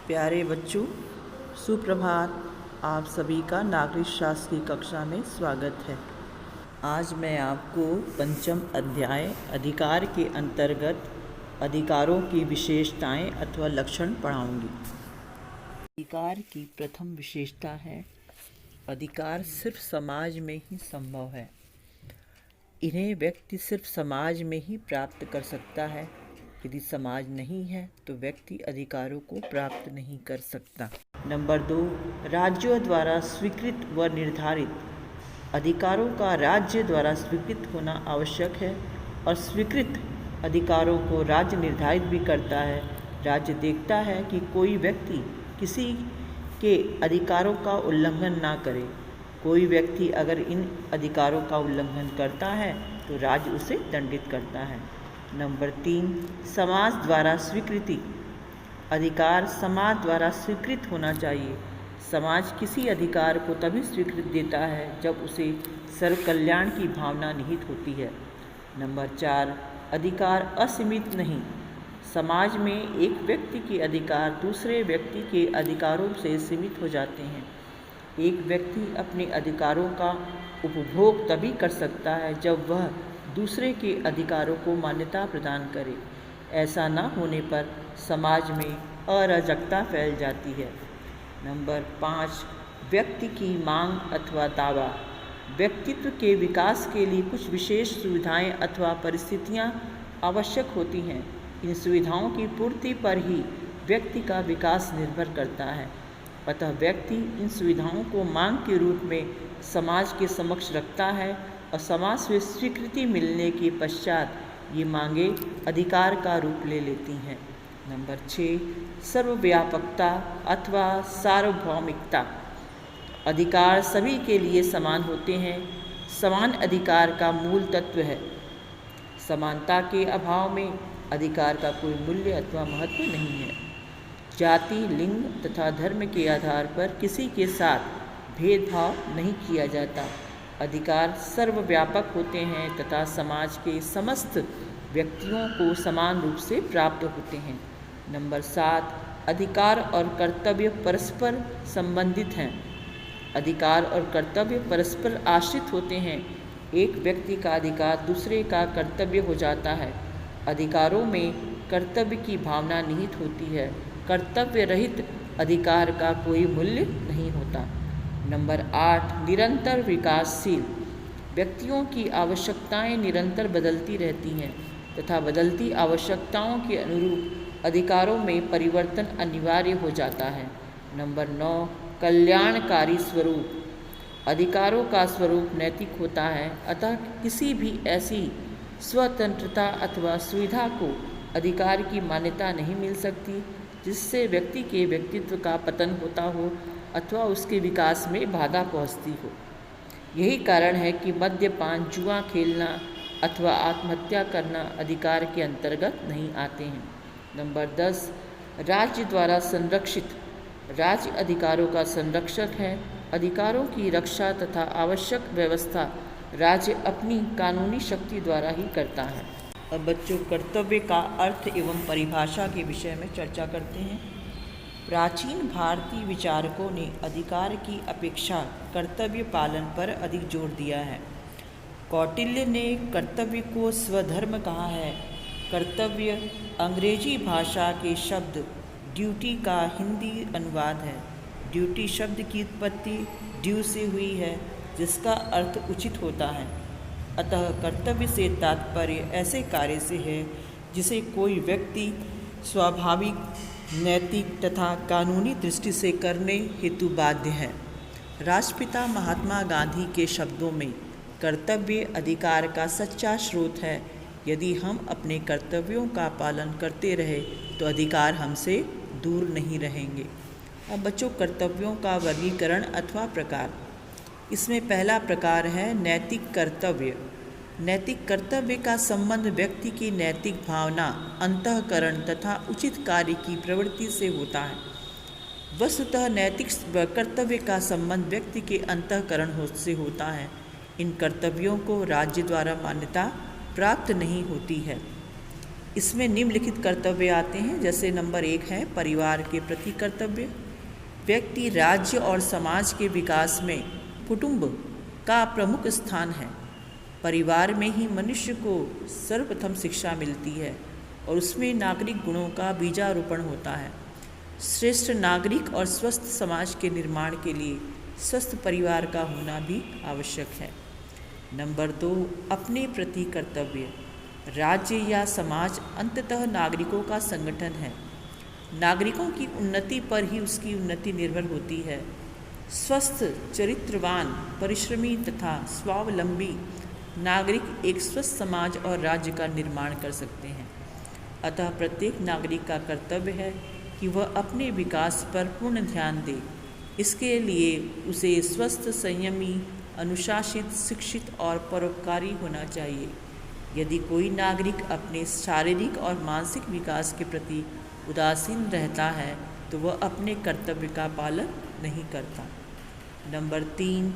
प्यारे बच्चों, सुप्रभात। आप सभी का नागरिक शास्त्र की कक्षा में स्वागत है। आज मैं आपको पंचम अध्याय अधिकार के अंतर्गत अधिकारों की विशेषताएं अथवा लक्षण पढ़ाऊंगी। अधिकार की प्रथम विशेषता है अधिकार सिर्फ समाज में ही संभव है। इन्हें व्यक्ति सिर्फ समाज में ही प्राप्त कर सकता है। यदि समाज नहीं है तो व्यक्ति अधिकारों को प्राप्त नहीं कर सकता। नंबर 2, राज्यों द्वारा स्वीकृत व निर्धारित। अधिकारों का राज्य द्वारा स्वीकृत होना आवश्यक है और स्वीकृत अधिकारों को राज्य निर्धारित भी करता है। राज्य देखता है कि कोई व्यक्ति किसी के अधिकारों का उल्लंघन ना करे। कोई व्यक्ति अगर इन अधिकारों का उल्लंघन करता है तो राज्य उसे दंडित करता है। नंबर 3, समाज द्वारा स्वीकृति। अधिकार समाज द्वारा स्वीकृत होना चाहिए। समाज किसी अधिकार को तभी स्वीकृति देता है जब उसे सर्व कल्याण की भावना निहित होती है। नंबर 4, अधिकार असीमित नहीं। समाज में एक व्यक्ति के अधिकार दूसरे व्यक्ति के अधिकारों से सीमित हो जाते हैं। एक व्यक्ति अपने अधिकारों का उपभोग तभी कर सकता है जब वह दूसरे के अधिकारों को मान्यता प्रदान करे। ऐसा न होने पर समाज में अराजकता फैल जाती है। नंबर 5, व्यक्ति की मांग अथवा दावा। व्यक्तित्व के विकास के लिए कुछ विशेष सुविधाएं अथवा परिस्थितियां आवश्यक होती हैं। इन सुविधाओं की पूर्ति पर ही व्यक्ति का विकास निर्भर करता है। अतः व्यक्ति इन सुविधाओं को मांग के रूप में समाज के समक्ष रखता है और समाज से स्वीकृति मिलने के पश्चात ये मांगे अधिकार का रूप ले लेती हैं। नंबर 6, सर्वव्यापकता अथवा सार्वभौमिकता। अधिकार सभी के लिए समान होते हैं। समान अधिकार का मूल तत्व है। समानता के अभाव में अधिकार का कोई मूल्य अथवा महत्व नहीं है। जाति, लिंग तथा धर्म के आधार पर किसी के साथ भेदभाव नहीं किया जाता। अधिकार सर्वव्यापक होते हैं तथा समाज के समस्त व्यक्तियों को समान रूप से प्राप्त होते हैं। नंबर 7, अधिकार और कर्तव्य परस्पर संबंधित हैं। अधिकार और कर्तव्य परस्पर आश्रित होते हैं। एक व्यक्ति का अधिकार दूसरे का कर्तव्य हो जाता है। अधिकारों में कर्तव्य की भावना निहित होती है। कर्तव्य रहित अधिकार का कोई मूल्य नहीं होता। नंबर 8, निरंतर विकासशील। व्यक्तियों की आवश्यकताएं निरंतर बदलती रहती हैं तथा बदलती आवश्यकताओं के अनुरूप अधिकारों में परिवर्तन अनिवार्य हो जाता है। नंबर 9, कल्याणकारी स्वरूप। अधिकारों का स्वरूप नैतिक होता है। अतः किसी भी ऐसी स्वतंत्रता अथवा सुविधा को अधिकार की मान्यता नहीं मिल सकती जिससे व्यक्ति के व्यक्तित्व का पतन होता हो अथवा उसके विकास में बाधा पहुंचती हो। यही कारण है कि मद्यपान, जुआ खेलना अथवा आत्महत्या करना अधिकार के अंतर्गत नहीं आते हैं। नंबर 10, राज्य द्वारा संरक्षित। राज्य अधिकारों का संरक्षक है। अधिकारों की रक्षा तथा आवश्यक व्यवस्था राज्य अपनी कानूनी शक्ति द्वारा ही करता है। अब बच्चों, कर्तव्य का अर्थ एवं परिभाषा के विषय में चर्चा करते हैं। प्राचीन भारतीय विचारकों ने अधिकार की अपेक्षा कर्तव्य पालन पर अधिक जोर दिया है। कौटिल्य ने कर्तव्य को स्वधर्म कहा है। कर्तव्य अंग्रेजी भाषा के शब्द ड्यूटी का हिंदी अनुवाद है। ड्यूटी शब्द की उत्पत्ति ड्यू से हुई है जिसका अर्थ उचित होता है। अतः कर्तव्य से तात्पर्य ऐसे कार्य से है जिसे कोई व्यक्ति स्वाभाविक, नैतिक तथा कानूनी दृष्टि से करने हेतु बाध्य है। राष्ट्रपिता महात्मा गांधी के शब्दों में कर्तव्य अधिकार का सच्चा स्रोत है। यदि हम अपने कर्तव्यों का पालन करते रहे तो अधिकार हमसे दूर नहीं रहेंगे। अब बच्चों, कर्तव्यों का वर्गीकरण अथवा प्रकार। इसमें पहला प्रकार है नैतिक कर्तव्य। नैतिक कर्तव्य का संबंध व्यक्ति की नैतिक भावना, अंतःकरण तथा उचित कार्य की प्रवृत्ति से होता है। वस्तुतः नैतिक कर्तव्य का संबंध व्यक्ति के अंतःकरण से होता है। इन कर्तव्यों को राज्य द्वारा मान्यता प्राप्त नहीं होती है। इसमें निम्नलिखित कर्तव्य आते हैं, जैसे नंबर 1 है परिवार के प्रति कर्तव्य। व्यक्ति, राज्य और समाज के विकास में कुटुंब का प्रमुख स्थान है। परिवार में ही मनुष्य को सर्वप्रथम शिक्षा मिलती है और उसमें नागरिक गुणों का बीजारोपण होता है। श्रेष्ठ नागरिक और स्वस्थ समाज के निर्माण के लिए स्वस्थ परिवार का होना भी आवश्यक है। नंबर 2, अपने प्रति कर्तव्य। राज्य या समाज अंततः नागरिकों का संगठन है। नागरिकों की उन्नति पर ही उसकी उन्नति निर्भर होती है। स्वस्थ, चरित्रवान, परिश्रमी तथा स्वावलंबी नागरिक एक स्वस्थ समाज और राज्य का निर्माण कर सकते हैं। अतः प्रत्येक नागरिक का कर्तव्य है कि वह अपने विकास पर पूर्ण ध्यान दे। इसके लिए उसे स्वस्थ, संयमी, अनुशासित, शिक्षित और परोपकारी होना चाहिए। यदि कोई नागरिक अपने शारीरिक और मानसिक विकास के प्रति उदासीन रहता है तो वह अपने कर्तव्य का पालन नहीं करता। नंबर 3,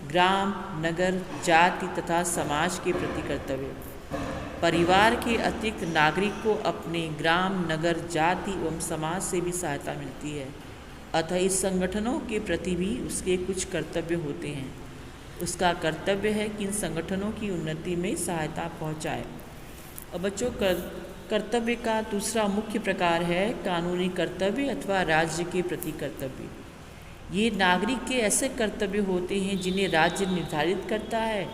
ग्राम, नगर, जाति तथा समाज के प्रति कर्तव्य। परिवार के अतिरिक्त नागरिक को अपने ग्राम, नगर, जाति एवं समाज से भी सहायता मिलती है। अतः इस संगठनों के प्रति भी उसके कुछ कर्तव्य होते हैं। उसका कर्तव्य है कि इन संगठनों की उन्नति में सहायता पहुंचाए। अब बच्चों, कर्तव्य का दूसरा मुख्य प्रकार है कानूनी कर्तव्य अथवा राज्य के प्रति कर्तव्य। ये नागरिक के ऐसे कर्तव्य होते हैं जिन्हें राज्य निर्धारित करता है।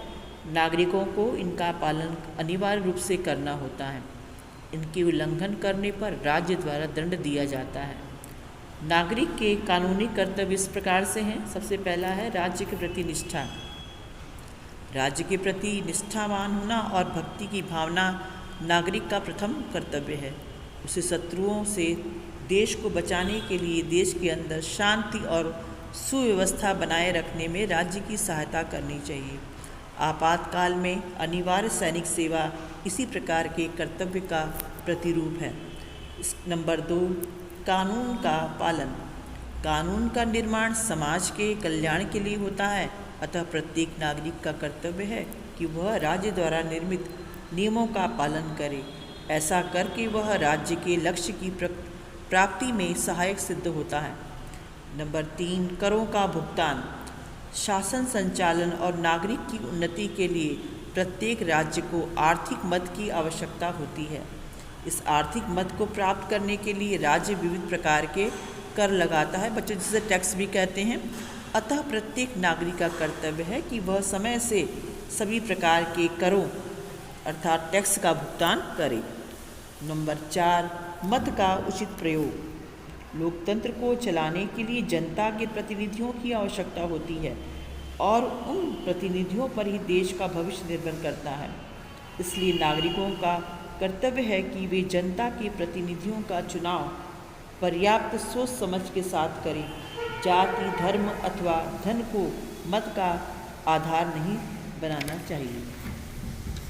नागरिकों को इनका पालन अनिवार्य रूप से करना होता है। इनके उल्लंघन करने पर राज्य द्वारा दंड दिया जाता है। नागरिक के कानूनी कर्तव्य इस प्रकार से हैं। सबसे पहला है राज्य के प्रति निष्ठा। राज्य के प्रति निष्ठावान होना और भक्ति की भावना नागरिक का प्रथम कर्तव्य है। उसे शत्रुओं से देश को बचाने के लिए देश के अंदर शांति और सुव्यवस्था बनाए रखने में राज्य की सहायता करनी चाहिए। आपातकाल में अनिवार्य सैनिक सेवा इसी प्रकार के कर्तव्य का प्रतिरूप है। नंबर 2, कानून का पालन। कानून का निर्माण समाज के कल्याण के लिए होता है। अतः प्रत्येक नागरिक का कर्तव्य है कि वह राज्य द्वारा निर्मित नियमों का पालन करे। ऐसा करके वह राज्य के लक्ष्य की प्राप्ति में सहायक सिद्ध होता है। नंबर 3, करों का भुगतान। शासन संचालन और नागरिक की उन्नति के लिए प्रत्येक राज्य को आर्थिक मद की आवश्यकता होती है। इस आर्थिक मद को प्राप्त करने के लिए राज्य विविध प्रकार के कर लगाता है, बच्चों जिसे टैक्स भी कहते हैं। अतः प्रत्येक नागरिक का कर्तव्य है कि वह समय से सभी प्रकार के करों अर्थात टैक्स का भुगतान करे। नंबर 4, मत का उचित प्रयोग। लोकतंत्र को चलाने के लिए जनता के प्रतिनिधियों की आवश्यकता होती है और उन प्रतिनिधियों पर ही देश का भविष्य निर्भर करता है। इसलिए नागरिकों का कर्तव्य है कि वे जनता के प्रतिनिधियों का चुनाव पर्याप्त सोच समझ के साथ करें। जाति, धर्म अथवा धन को मत का आधार नहीं बनाना चाहिए।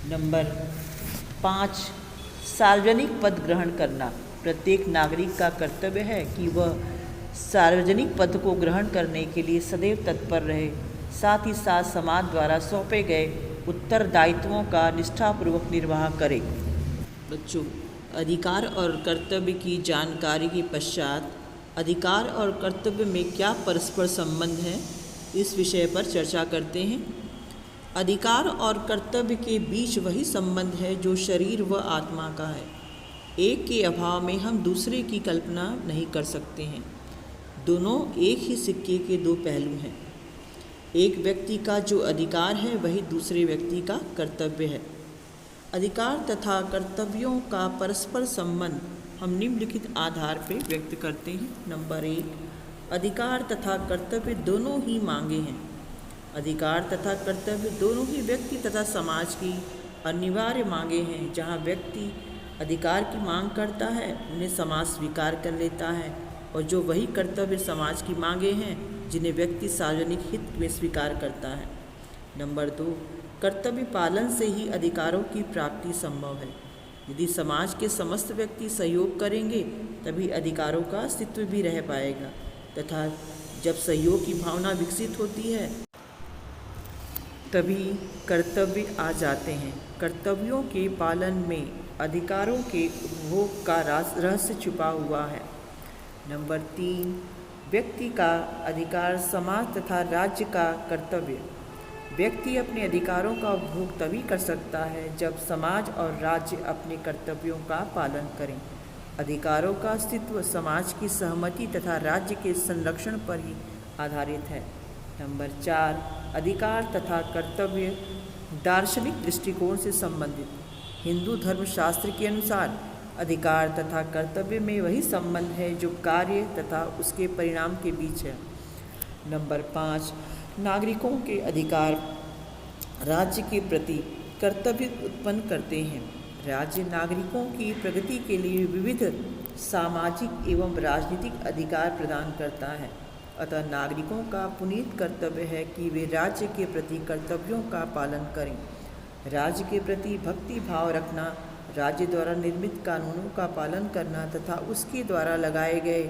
नंबर 5, सार्वजनिक पद ग्रहण करना। प्रत्येक नागरिक का कर्तव्य है कि वह सार्वजनिक पद को ग्रहण करने के लिए सदैव तत्पर रहे। साथ ही साथ समाज द्वारा सौंपे गए उत्तरदायित्वों का निष्ठापूर्वक निर्वाह करे। बच्चों, अधिकार और कर्तव्य की जानकारी के पश्चात अधिकार और कर्तव्य में क्या परस्पर संबंध है, इस विषय पर चर्चा करते हैं। अधिकार और कर्तव्य के बीच वही संबंध है जो शरीर व आत्मा का है। एक के अभाव में हम दूसरे की कल्पना नहीं कर सकते हैं। दोनों एक ही सिक्के के दो पहलू हैं। एक व्यक्ति का जो अधिकार है वही दूसरे व्यक्ति का कर्तव्य है। अधिकार तथा कर्तव्यों का परस्पर संबंध हम निम्नलिखित आधार पर व्यक्त करते हैं। नंबर 1, अधिकार तथा कर्तव्य दोनों ही मांगे हैं। अधिकार तथा कर्तव्य दोनों ही व्यक्ति तथा समाज की अनिवार्य मांगे हैं। जहाँ व्यक्ति अधिकार की मांग करता है उन्हें समाज स्वीकार कर लेता है, और जो वही कर्तव्य समाज की मांगे हैं जिन्हें व्यक्ति सार्वजनिक हित में स्वीकार करता है। नंबर 2, कर्तव्य पालन से ही अधिकारों की प्राप्ति संभव है। यदि समाज के समस्त व्यक्ति सहयोग करेंगे तभी अधिकारों का अस्तित्व भी रह पाएगा, तथा जब सहयोग की भावना विकसित होती है तभी कर्तव्य आ जाते हैं। कर्तव्यों के पालन में अधिकारों के उपभोग का रहस्य छुपा हुआ है। नंबर 3, व्यक्ति का अधिकार, समाज तथा राज्य का कर्तव्य। व्यक्ति अपने अधिकारों का उपभोग तभी कर सकता है जब समाज और राज्य अपने कर्तव्यों का पालन करें। अधिकारों का अस्तित्व समाज की सहमति तथा राज्य के संरक्षण पर ही आधारित है। नंबर 4, अधिकार तथा कर्तव्य दार्शनिक दृष्टिकोण से संबंधित। हिंदू धर्मशास्त्र के अनुसार अधिकार तथा कर्तव्य में वही संबंध है जो कार्य तथा उसके परिणाम के बीच है। नंबर 5, नागरिकों के अधिकार राज्य के प्रति कर्तव्य उत्पन्न करते हैं। राज्य नागरिकों की प्रगति के लिए विविध सामाजिक एवं राजनीतिक अधिकार प्रदान करता है। अतः नागरिकों का पुनीत कर्तव्य है कि वे राज्य के प्रति कर्तव्यों का पालन करें। राज्य के प्रति भक्ति भाव रखना, राज्य द्वारा निर्मित कानूनों का पालन करना तथा उसके द्वारा लगाए गए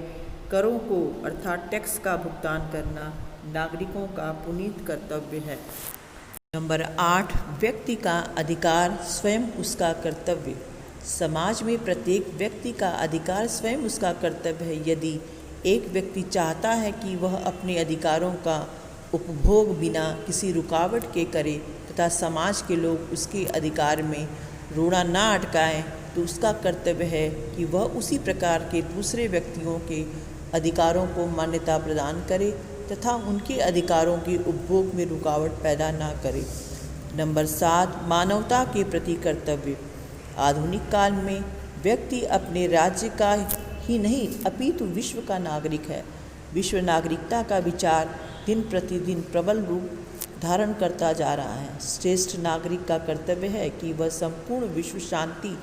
करों को अर्थात टैक्स का भुगतान करना नागरिकों का पुनीत कर्तव्य है। नंबर 8, व्यक्ति का अधिकार स्वयं उसका कर्तव्य। समाज में प्रत्येक व्यक्ति का अधिकार स्वयं उसका कर्तव्य है। यदि एक व्यक्ति चाहता है कि वह अपने अधिकारों का उपभोग बिना किसी रुकावट के करे तथा समाज के लोग उसके अधिकार में रोड़ा ना अटकाएं, तो उसका कर्तव्य है कि वह उसी प्रकार के दूसरे व्यक्तियों के अधिकारों को मान्यता प्रदान करे तथा उनके अधिकारों के उपभोग में रुकावट पैदा ना करे। नंबर 7, मानवता के प्रति कर्तव्य। आधुनिक काल में व्यक्ति अपने राज्य का ही नहीं अपितु विश्व का नागरिक है। विश्व नागरिकता का विचार दिन प्रतिदिन प्रबल रूप धारण करता जा रहा है। श्रेष्ठ नागरिक का कर्तव्य है कि वह संपूर्ण विश्व शांति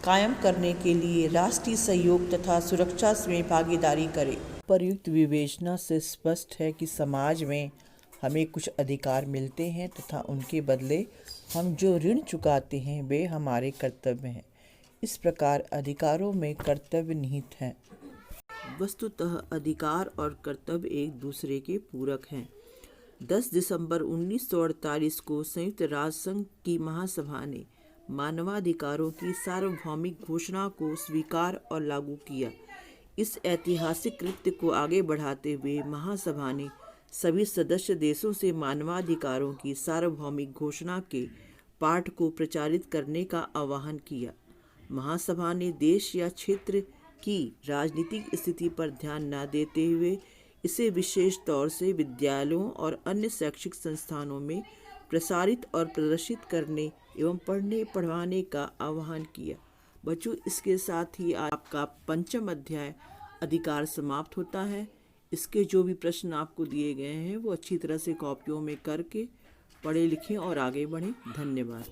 कायम करने के लिए राष्ट्रीय सहयोग तथा सुरक्षा में भागीदारी करे। पर्युक्त विवेचना से स्पष्ट है कि समाज में हमें कुछ अधिकार मिलते हैं तथा उनके बदले हम जो ऋण चुकाते हैं वे हमारे कर्तव्य हैं। इस प्रकार अधिकारों में कर्तव्य निहित हैं। वस्तुतः अधिकार और कर्तव्य एक दूसरे के पूरक हैं। 10 दिसंबर 1948 को संयुक्त राष्ट्र संघ की महासभा ने मानवाधिकारों की सार्वभौमिक घोषणा को स्वीकार और लागू किया। इस ऐतिहासिक कृत्य को आगे बढ़ाते हुए महासभा ने सभी सदस्य देशों से मानवाधिकारों की सार्वभौमिक घोषणा के पाठ को प्रचारित करने का आह्वान किया। महासभा ने देश या क्षेत्र की राजनीतिक स्थिति पर ध्यान न देते हुए इसे विशेष तौर से विद्यालयों और अन्य शैक्षिक संस्थानों में प्रसारित और प्रदर्शित करने एवं पढ़ने पढ़वाने का आह्वान किया। बच्चों, इसके साथ ही आपका पंचम अध्याय अधिकार समाप्त होता है। इसके जो भी प्रश्न आपको दिए गए हैं वो अच्छी तरह से कॉपियों में करके पढ़े लिखें और आगे बढ़ें। धन्यवाद।